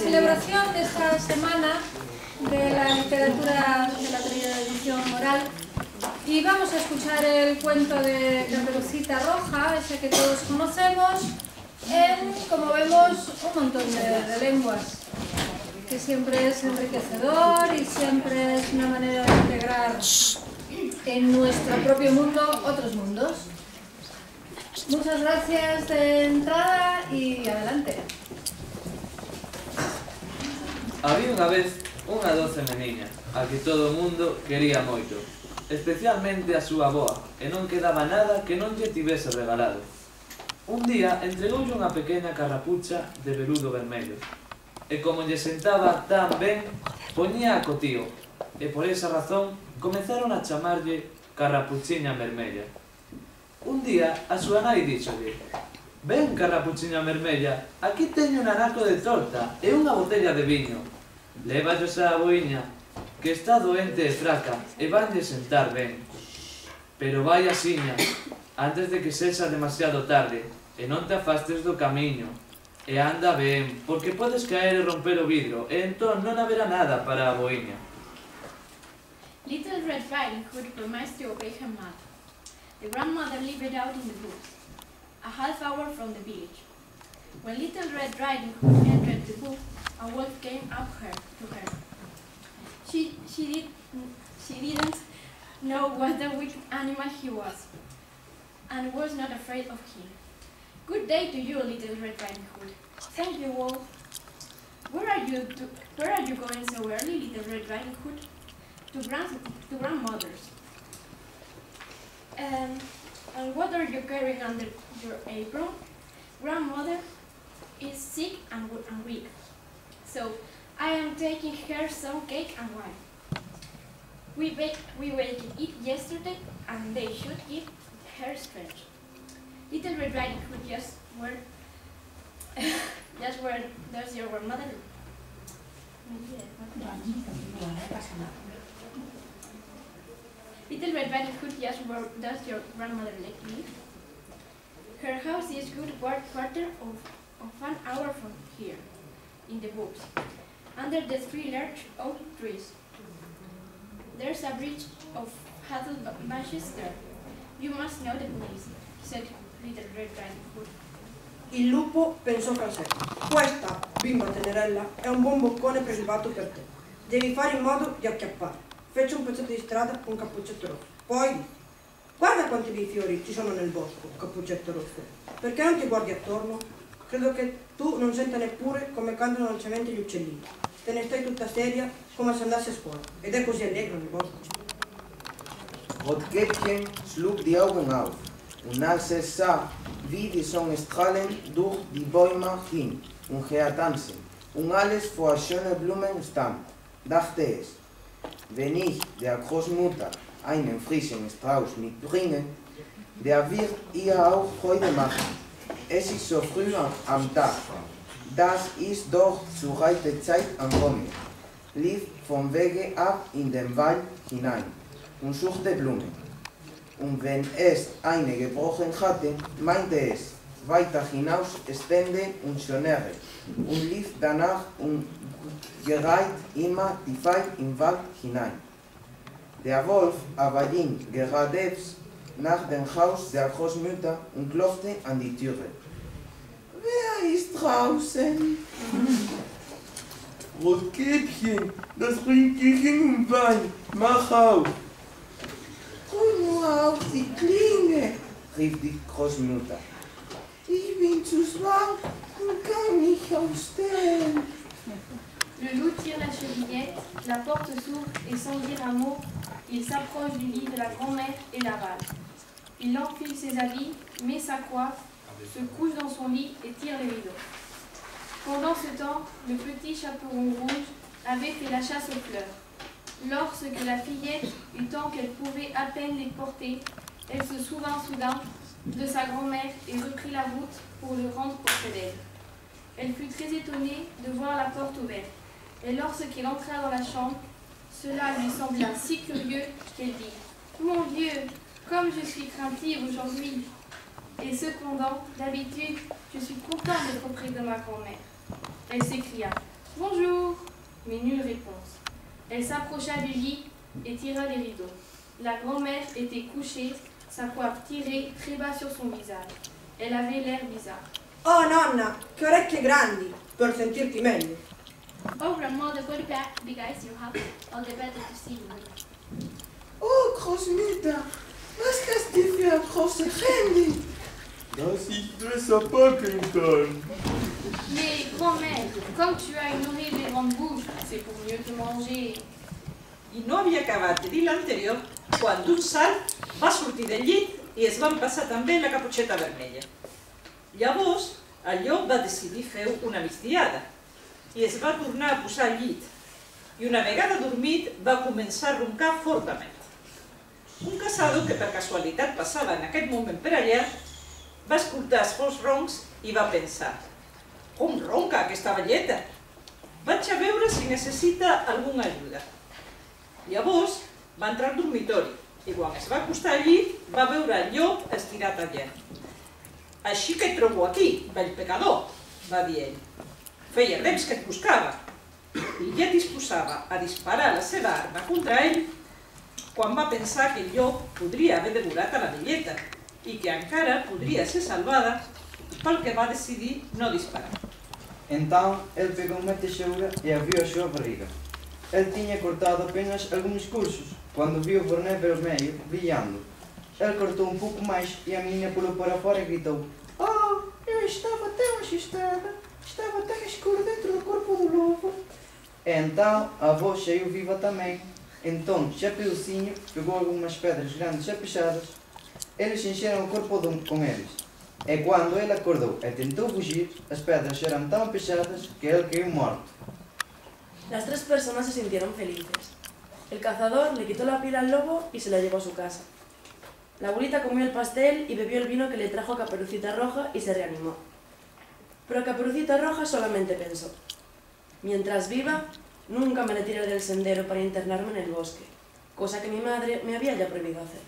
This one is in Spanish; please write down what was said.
celebración de esta semana de la literatura de la tradición oral, y vamos a escuchar el cuento de Caperucita Roja, ese que todos conocemos, en, como vemos, un montón de lenguas, que siempre es enriquecedor y siempre es una manera de integrar en nuestro propio mundo otros mundos. Muchas gracias de entrada y adelante. Había unha vez unha doce meniña, a que todo o mundo quería moito, especialmente a súa avoa, e non quedaba nada que non lle tivese regalado. Un día entregoulle unha pequena carrapucha de veludo vermello, e como lle sentaba tan ben, poñía a cotío, e por esa razón comenzaron a chamarlle Carrapuchiña Vermella. Un día a súa nai díxolle: "Ven, Carrapuchiña Vermella, aquí teño un anaco de torta e unha botella de viño. Lévallos á aboiña, que está doente e fraca, e vanlle sentar ben. Pero vai asiña, antes de que sexa demasiado tarde, e non te afastes do camiño. E anda ben, porque podes caer e romper o vidro, e entón non haberá nada para a aboiña." Little Red Riding Hood promised to obey her mother. The grandmother lived out in the woods, a half hour from the village. When Little Red Riding Hood entered the wood, a wolf came up to her. She didn't know what a wicked animal he was, and was not afraid of him. "Good day to you, Little Red Riding Hood." "Thank you, wolf." Where are you going so early, Little Red Riding Hood?" To grandmother's." And what are you carrying under your apron?" "Grandmother is sick and weak, so I am taking her some cake and wine. We baked it yesterday, and they should give her strength." Little Red Riding Hood, where does your grandmother live? Little Red Riding Hood, where does your grandmother live? "Her house is good quarter of an hour from here, in the woods, under the 3 large oak trees. There's a bridge of hazel bushes there. You must know the place," said Little Red Riding Hood. Il lupo pensò fra sé: "Questa, bimba tenerella, è un buon boccone preparato per te. Devi fare in modo di acchiappare." Fece un pezzetto di strada con Cappuccetto Rosso. Poi disse: "Guarda quanti bei fiori ci sono nel bosco, Cappuccetto Rosso. Perché non ti guardi attorno? Credo che tu non senta neppure come cantano dolcemente gli uccellini. Te ne stai tutta seria come se andassi a scuola. Ed è così allegro nel bosco." Rotkäppchen schlug die Augen auf, und als es sah, wie die Sonnenstrahlen durch die Bäume hin und her tanzen und alles vor schönen Blumen stand, dachte es: "Wenn ich der Großmutter einen frischen Strauß mitbringe, der wird ihr auch Freude machen. Es ist so früh am Tag, das ist doch zur rechten Zeit ankommen." Lief vom Wege ab in den Wald hinein und suchte Blumen. Und wenn es eine gebrochen hatte, meinte es: "Weiter hinaus, stände und schönere", und lief danach und gereiht immer tiefer im Wald hinein. Der Wolf aber ging geradeaus nach dem Haus der Großmutter und klopfte an die Türe. "Wer ist draußen?" "Rotkäppchen, das bringt Gegen und Wein. Mach auf!" "Drück nur auf die Klinge", rief die Großmutter. "Ich bin zu schwach und kann nicht aufstehen." Le loup tire la chevillette, la porte s'ouvre et sans dire un mot, il s'approche du lit de la grand-mère et l'avale. Il enfile ses habits, met sa coiffe, se couche dans son lit et tire les rideaux. Pendant ce temps, le petit chaperon rouge avait fait la chasse aux fleurs. Lorsque la fillette eut tant qu'elle pouvait à peine les porter, elle se souvint soudain de sa grand-mère et reprit la route pour le rendre auprès d'elle. Elle fut très étonnée de voir la porte ouverte, et lorsqu'elle entra dans la chambre, cela lui sembla si curieux qu'elle dit: "Mon Dieu, comme je suis craintive aujourd'hui! Et cependant, d'habitude, je suis contente d'être auprès de ma grand-mère." Elle s'écria: Bonjour, mais nulle réponse. Elle s'approcha du lit et tira les rideaux. La grand-mère était couchée, sa coiffe tirée très bas sur son visage. Elle avait l'air bizarre. Oh nonna, che orecchie grandi, per sentirti meglio. Oh, grandmother, go to bed, guys. You have all the better to see you. Oh, Großmutter, was kannst du für ein großes Handy? Das ist besser Packington. Mais grand-mère, comme tu as une horrible grande bouche, c'est pour mieux te manger. I no havia acabat de dir l'anterior quan d'un salt va sortir del llit i es van passar també la caputxeta vermella. Llavors, el llop va decidir fer una migdiada i es va tornar a posar al llit i una vegada dormit va començar a roncar fortament. Un caçador que per casualitat passava en aquest moment per allà va escoltar els forts roncs i va pensar: com ronca aquesta velleta? Vaig a veure si necessita alguna ajuda. Llavors va entrar al dormitori i quan es va acostar al llit va veure el llop estirat allà. Així que et trobo aquí, vell pecador, va dir ell. Feia temps que et buscava i ja disposava a disparar la seva arma contra ell quan va pensar que el llop podria haver devorat a la velleta i que encara podria ser salvada, pel que va decidir no disparar. Então ele pegou uma tesoura e abriu a sua barriga. Ele tinha cortado apenas alguns cursos, quando viu o vermelho vermelho brilhando. Ele cortou um pouco mais e a menina pulou para fora e gritou: "Oh, eu estava tão assustada, estava tão escuro dentro do corpo do lobo." Então a avó saiu viva também. Então Chapeuzinho pegou algumas pedras grandes e pesadas. Eles encheram o corpo com eles. E quando ele acordou e tentou fugir, as pedras eran tan pesadas que él cayó muerto. Las tres personas se sintieron felices. El cazador le quitó la piel al lobo y se la llevó a su casa. La abuelita comió el pastel y bebió el vino que le trajo Caperucita Roja y se reanimó. Pero Caperucita Roja solamente pensó: mientras viva, nunca me retiraré del sendero para internarme en el bosque, cosa que mi madre me había ya prohibido hacer.